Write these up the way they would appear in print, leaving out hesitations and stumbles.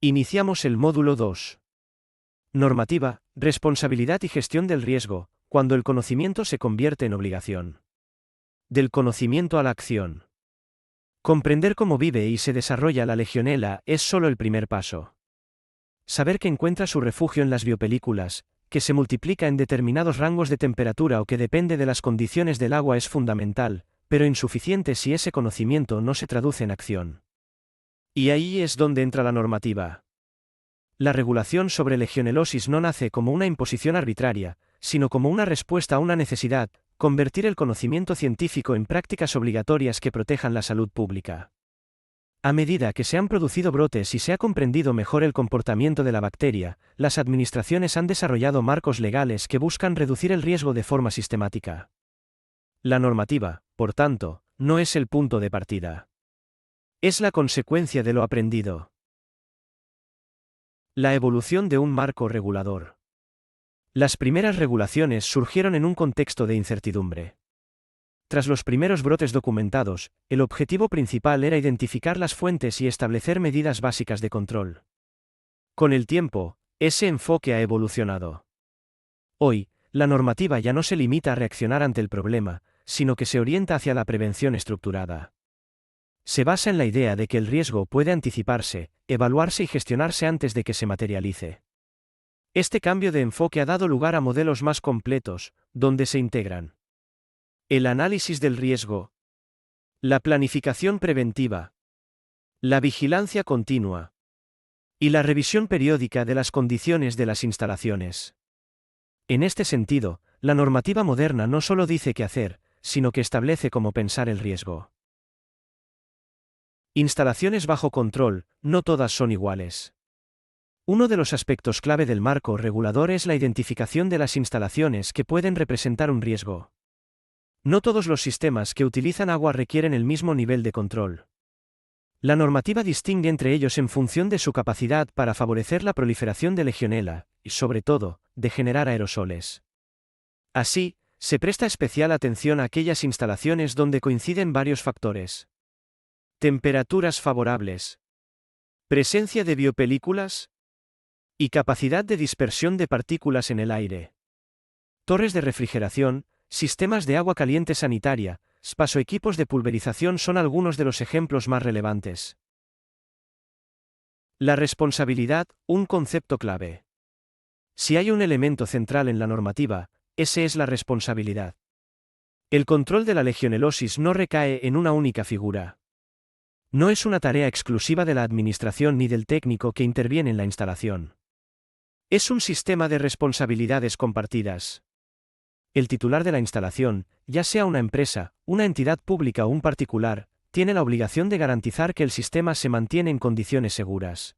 Iniciamos el módulo 2. Normativa, responsabilidad y gestión del riesgo, cuando el conocimiento se convierte en obligación. Del conocimiento a la acción. Comprender cómo vive y se desarrolla la legionela es solo el primer paso. Saber que encuentra su refugio en las biopelículas, que se multiplica en determinados rangos de temperatura o que depende de las condiciones del agua es fundamental, pero insuficiente si ese conocimiento no se traduce en acción. Y ahí es donde entra la normativa. La regulación sobre legionelosis no nace como una imposición arbitraria, sino como una respuesta a una necesidad: convertir el conocimiento científico en prácticas obligatorias que protejan la salud pública. A medida que se han producido brotes y se ha comprendido mejor el comportamiento de la bacteria, las administraciones han desarrollado marcos legales que buscan reducir el riesgo de forma sistemática. La normativa, por tanto, no es el punto de partida. Es la consecuencia de lo aprendido. La evolución de un marco regulador. Las primeras regulaciones surgieron en un contexto de incertidumbre. Tras los primeros brotes documentados, el objetivo principal era identificar las fuentes y establecer medidas básicas de control. Con el tiempo, ese enfoque ha evolucionado. Hoy, la normativa ya no se limita a reaccionar ante el problema, sino que se orienta hacia la prevención estructurada. Se basa en la idea de que el riesgo puede anticiparse, evaluarse y gestionarse antes de que se materialice. Este cambio de enfoque ha dado lugar a modelos más completos, donde se integran el análisis del riesgo, la planificación preventiva, la vigilancia continua y la revisión periódica de las condiciones de las instalaciones. En este sentido, la normativa moderna no solo dice qué hacer, sino que establece cómo pensar el riesgo. Instalaciones bajo control, no todas son iguales. Uno de los aspectos clave del marco regulador es la identificación de las instalaciones que pueden representar un riesgo. No todos los sistemas que utilizan agua requieren el mismo nivel de control. La normativa distingue entre ellos en función de su capacidad para favorecer la proliferación de legionela, y sobre todo, de generar aerosoles. Así, se presta especial atención a aquellas instalaciones donde coinciden varios factores. Temperaturas favorables, presencia de biopelículas y capacidad de dispersión de partículas en el aire. Torres de refrigeración, sistemas de agua caliente sanitaria, spas o equipos de pulverización son algunos de los ejemplos más relevantes. La responsabilidad, un concepto clave. Si hay un elemento central en la normativa, ese es la responsabilidad. El control de la legionelosis no recae en una única figura. No es una tarea exclusiva de la administración ni del técnico que interviene en la instalación. Es un sistema de responsabilidades compartidas. El titular de la instalación, ya sea una empresa, una entidad pública o un particular, tiene la obligación de garantizar que el sistema se mantiene en condiciones seguras.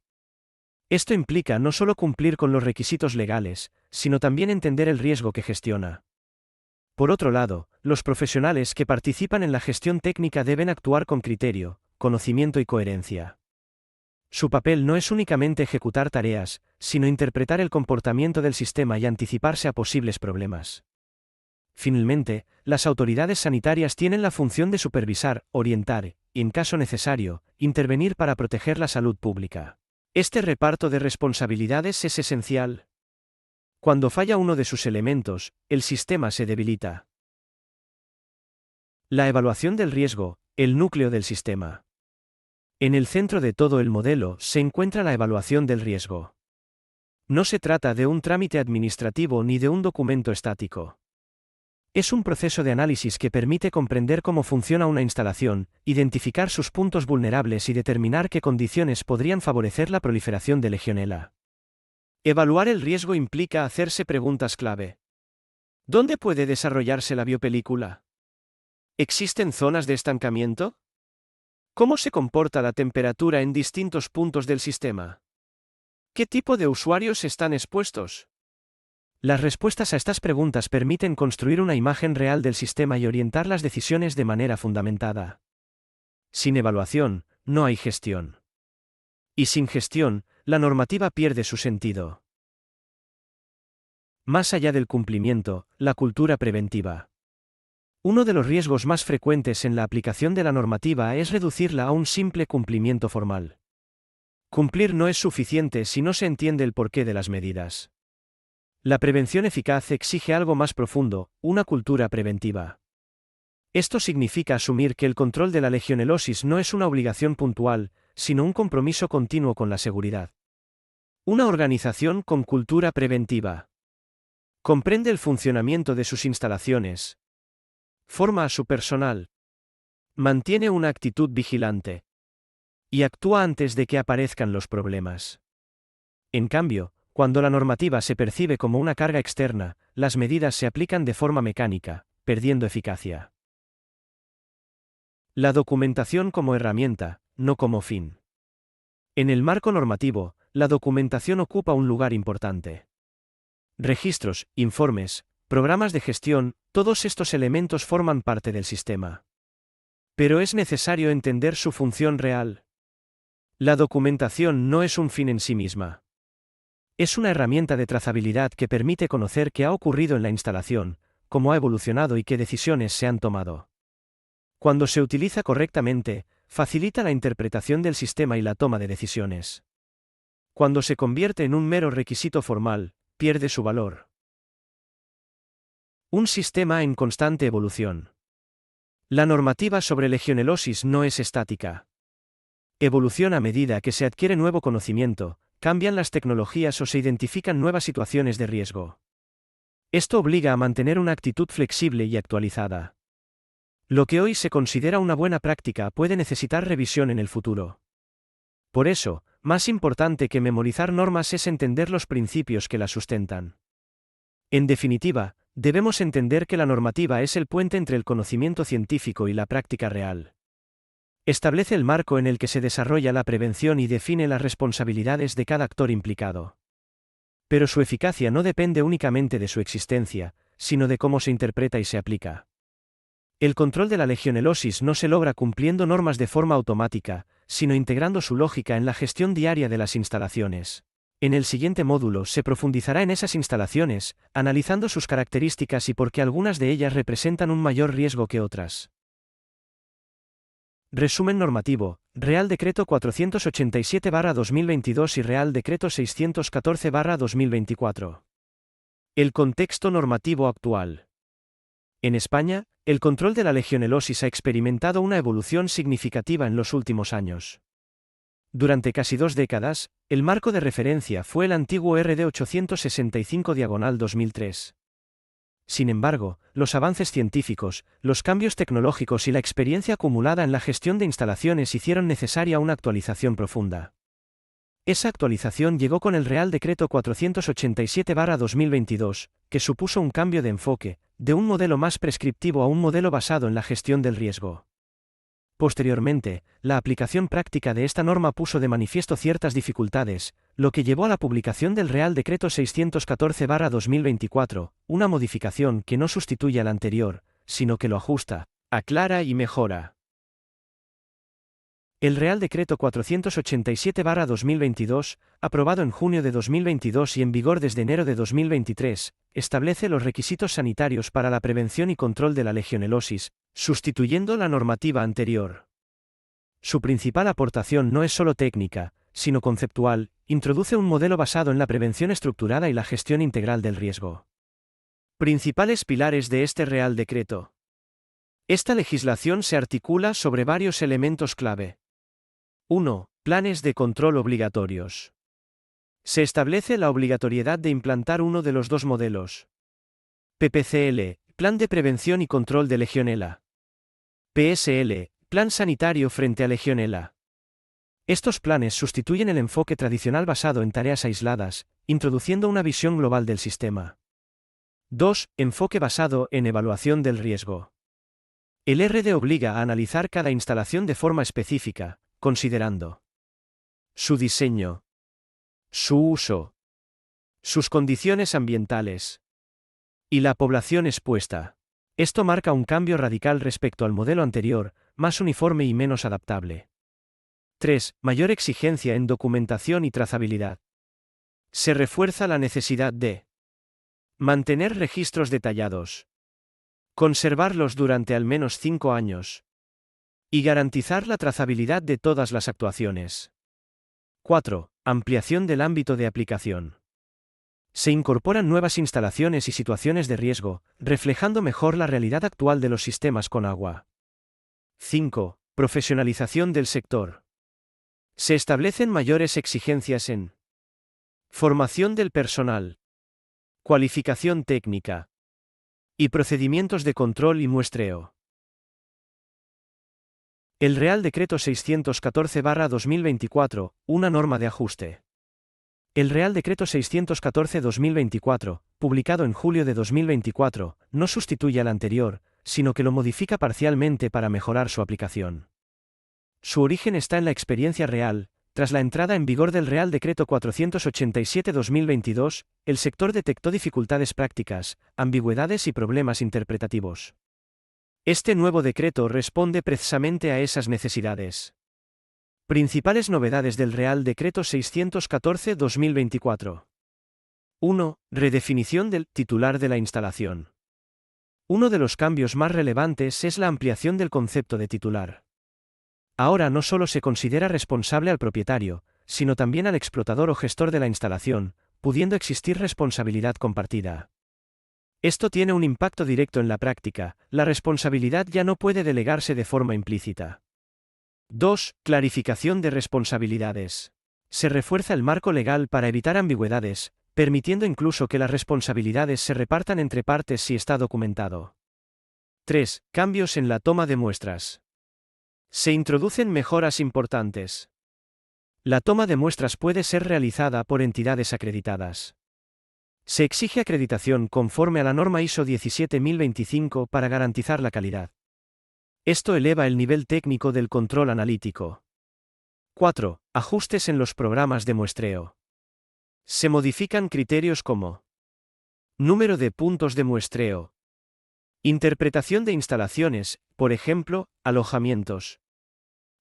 Esto implica no solo cumplir con los requisitos legales, sino también entender el riesgo que gestiona. Por otro lado, los profesionales que participan en la gestión técnica deben actuar con criterio, conocimiento y coherencia. Su papel no es únicamente ejecutar tareas, sino interpretar el comportamiento del sistema y anticiparse a posibles problemas. Finalmente, las autoridades sanitarias tienen la función de supervisar, orientar, y en caso necesario, intervenir para proteger la salud pública. Este reparto de responsabilidades es esencial. Cuando falla uno de sus elementos, el sistema se debilita. La evaluación del riesgo, el núcleo del sistema. En el centro de todo el modelo se encuentra la evaluación del riesgo. No se trata de un trámite administrativo ni de un documento estático. Es un proceso de análisis que permite comprender cómo funciona una instalación, identificar sus puntos vulnerables y determinar qué condiciones podrían favorecer la proliferación de legionela. Evaluar el riesgo implica hacerse preguntas clave. ¿Dónde puede desarrollarse la biopelícula? ¿Existen zonas de estancamiento? ¿Cómo se comporta la temperatura en distintos puntos del sistema? ¿Qué tipo de usuarios están expuestos? Las respuestas a estas preguntas permiten construir una imagen real del sistema y orientar las decisiones de manera fundamentada. Sin evaluación, no hay gestión. Y sin gestión, la normativa pierde su sentido. Más allá del cumplimiento, la cultura preventiva. Uno de los riesgos más frecuentes en la aplicación de la normativa es reducirla a un simple cumplimiento formal. Cumplir no es suficiente si no se entiende el porqué de las medidas. La prevención eficaz exige algo más profundo, una cultura preventiva. Esto significa asumir que el control de la legionelosis no es una obligación puntual, sino un compromiso continuo con la seguridad. Una organización con cultura preventiva comprende el funcionamiento de sus instalaciones, forma a su personal, mantiene una actitud vigilante y actúa antes de que aparezcan los problemas. En cambio, cuando la normativa se percibe como una carga externa, las medidas se aplican de forma mecánica, perdiendo eficacia. La documentación como herramienta, no como fin. En el marco normativo, la documentación ocupa un lugar importante. Registros, informes, programas de gestión, todos estos elementos forman parte del sistema. Pero es necesario entender su función real. La documentación no es un fin en sí misma. Es una herramienta de trazabilidad que permite conocer qué ha ocurrido en la instalación, cómo ha evolucionado y qué decisiones se han tomado. Cuando se utiliza correctamente, facilita la interpretación del sistema y la toma de decisiones. Cuando se convierte en un mero requisito formal, pierde su valor. Un sistema en constante evolución. La normativa sobre legionelosis no es estática. Evoluciona a medida que se adquiere nuevo conocimiento, cambian las tecnologías o se identifican nuevas situaciones de riesgo. Esto obliga a mantener una actitud flexible y actualizada. Lo que hoy se considera una buena práctica puede necesitar revisión en el futuro. Por eso, más importante que memorizar normas es entender los principios que las sustentan. En definitiva, debemos entender que la normativa es el puente entre el conocimiento científico y la práctica real. Establece el marco en el que se desarrolla la prevención y define las responsabilidades de cada actor implicado. Pero su eficacia no depende únicamente de su existencia, sino de cómo se interpreta y se aplica. El control de la legionelosis no se logra cumpliendo normas de forma automática, sino integrando su lógica en la gestión diaria de las instalaciones. En el siguiente módulo se profundizará en esas instalaciones, analizando sus características y por qué algunas de ellas representan un mayor riesgo que otras. Resumen normativo: Real Decreto 487/2022 y Real Decreto 614/2024. El contexto normativo actual. En España, el control de la legionelosis ha experimentado una evolución significativa en los últimos años. Durante casi 2 décadas, el marco de referencia fue el antiguo RD 865/2003. Sin embargo, los avances científicos, los cambios tecnológicos y la experiencia acumulada en la gestión de instalaciones hicieron necesaria una actualización profunda. Esa actualización llegó con el Real Decreto 487/2022, que supuso un cambio de enfoque, de un modelo más prescriptivo a un modelo basado en la gestión del riesgo. Posteriormente, la aplicación práctica de esta norma puso de manifiesto ciertas dificultades, lo que llevó a la publicación del Real Decreto 614/2024, una modificación que no sustituye al anterior, sino que lo ajusta, aclara y mejora. El Real Decreto 487/2022, aprobado en junio de 2022 y en vigor desde enero de 2023, establece los requisitos sanitarios para la prevención y control de la legionelosis, sustituyendo la normativa anterior. Su principal aportación no es solo técnica, sino conceptual, introduce un modelo basado en la prevención estructurada y la gestión integral del riesgo. Principales pilares de este Real Decreto. Esta legislación se articula sobre varios elementos clave. 1. Planes de control obligatorios. Se establece la obligatoriedad de implantar uno de los dos modelos. PPCL, Plan de Prevención y Control de Legionela. PSL, Plan Sanitario frente a Legionela. Estos planes sustituyen el enfoque tradicional basado en tareas aisladas, introduciendo una visión global del sistema. 2. Enfoque basado en evaluación del riesgo. El RD obliga a analizar cada instalación de forma específica, considerando su diseño, su uso, sus condiciones ambientales y la población expuesta. Esto marca un cambio radical respecto al modelo anterior, más uniforme y menos adaptable. 3. Mayor exigencia en documentación y trazabilidad. Se refuerza la necesidad de mantener registros detallados, conservarlos durante al menos 5 años y garantizar la trazabilidad de todas las actuaciones. 4. Ampliación del ámbito de aplicación. Se incorporan nuevas instalaciones y situaciones de riesgo, reflejando mejor la realidad actual de los sistemas con agua. 5. Profesionalización del sector. Se establecen mayores exigencias en formación del personal, cualificación técnica y procedimientos de control y muestreo. El Real Decreto 614/2024, una norma de ajuste. El Real Decreto 614/2024, publicado en julio de 2024, no sustituye al anterior, sino que lo modifica parcialmente para mejorar su aplicación. Su origen está en la experiencia real. Tras la entrada en vigor del Real Decreto 487/2022, el sector detectó dificultades prácticas, ambigüedades y problemas interpretativos. Este nuevo decreto responde precisamente a esas necesidades. Principales novedades del Real Decreto 614/2024. 1. Redefinición del titular de la instalación. Uno de los cambios más relevantes es la ampliación del concepto de titular. Ahora no solo se considera responsable al propietario, sino también al explotador o gestor de la instalación, pudiendo existir responsabilidad compartida. Esto tiene un impacto directo en la práctica, la responsabilidad ya no puede delegarse de forma implícita. 2. Clarificación de responsabilidades. Se refuerza el marco legal para evitar ambigüedades, permitiendo incluso que las responsabilidades se repartan entre partes si está documentado. 3. Cambios en la toma de muestras. Se introducen mejoras importantes. La toma de muestras puede ser realizada por entidades acreditadas. Se exige acreditación conforme a la norma ISO 17025 para garantizar la calidad. Esto eleva el nivel técnico del control analítico. 4. Ajustes en los programas de muestreo. Se modifican criterios como número de puntos de muestreo, interpretación de instalaciones, por ejemplo, alojamientos,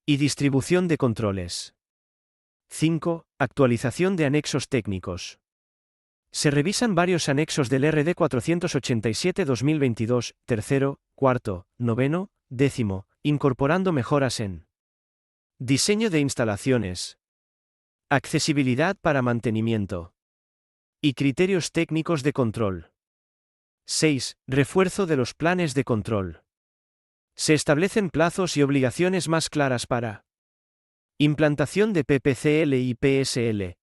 y distribución de controles. 5. Actualización de anexos técnicos. Se revisan varios anexos del RD 487/2022, tercero, cuarto, noveno, décimo, incorporando mejoras en diseño de instalaciones, accesibilidad para mantenimiento y criterios técnicos de control. 6. Refuerzo de los planes de control. Se establecen plazos y obligaciones más claras para implantación de PPCL y PSL,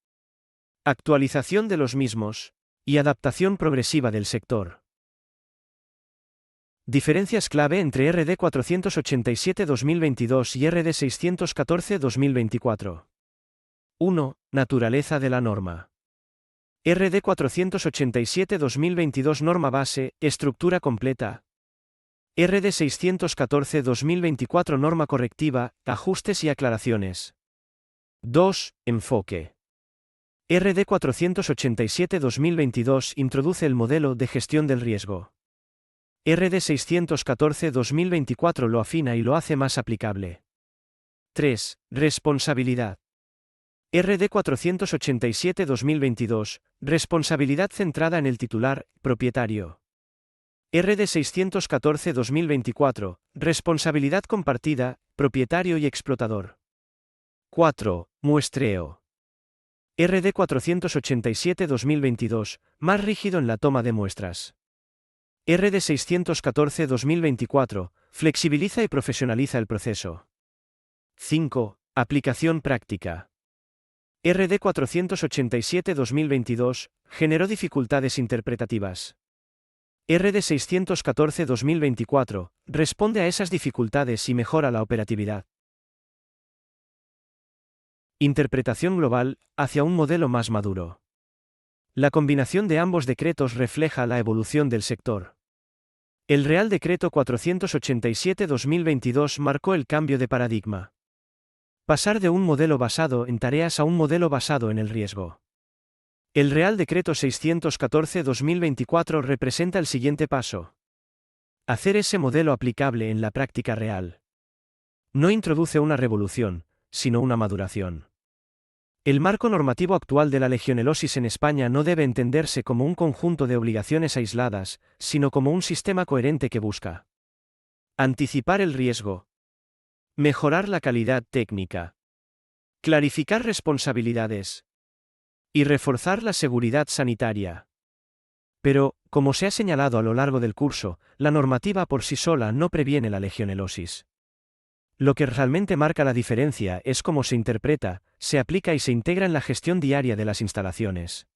actualización de los mismos, y adaptación progresiva del sector. Diferencias clave entre RD 487/2022 y RD 614/2024. 1. Naturaleza de la norma. RD 487/2022 norma base, estructura completa. RD 614/2024 norma correctiva, ajustes y aclaraciones. 2. Enfoque. RD 487/2022 introduce el modelo de gestión del riesgo. RD 614/2024 lo afina y lo hace más aplicable. 3. Responsabilidad. RD 487/2022, responsabilidad centrada en el titular, propietario. RD 614/2024, responsabilidad compartida, propietario y explotador. 4. Muestreo. RD 487/2022, más rígido en la toma de muestras. RD 614/2024, flexibiliza y profesionaliza el proceso. 5. Aplicación práctica. RD 487/2022, generó dificultades interpretativas. RD 614/2024, responde a esas dificultades y mejora la operatividad. Interpretación global, hacia un modelo más maduro. La combinación de ambos decretos refleja la evolución del sector. El Real Decreto 487/2022 marcó el cambio de paradigma. Pasar de un modelo basado en tareas a un modelo basado en el riesgo. El Real Decreto 614/2024 representa el siguiente paso. Hacer ese modelo aplicable en la práctica real. No introduce una revolución, sino una maduración. El marco normativo actual de la legionelosis en España no debe entenderse como un conjunto de obligaciones aisladas, sino como un sistema coherente que busca anticipar el riesgo, mejorar la calidad técnica Clarificar responsabilidades. Y reforzar la seguridad sanitaria. Pero, como se ha señalado a lo largo del curso, la normativa por sí sola no previene la legionelosis. Lo que realmente marca la diferencia es cómo se interpreta, se aplica y se integra en la gestión diaria de las instalaciones.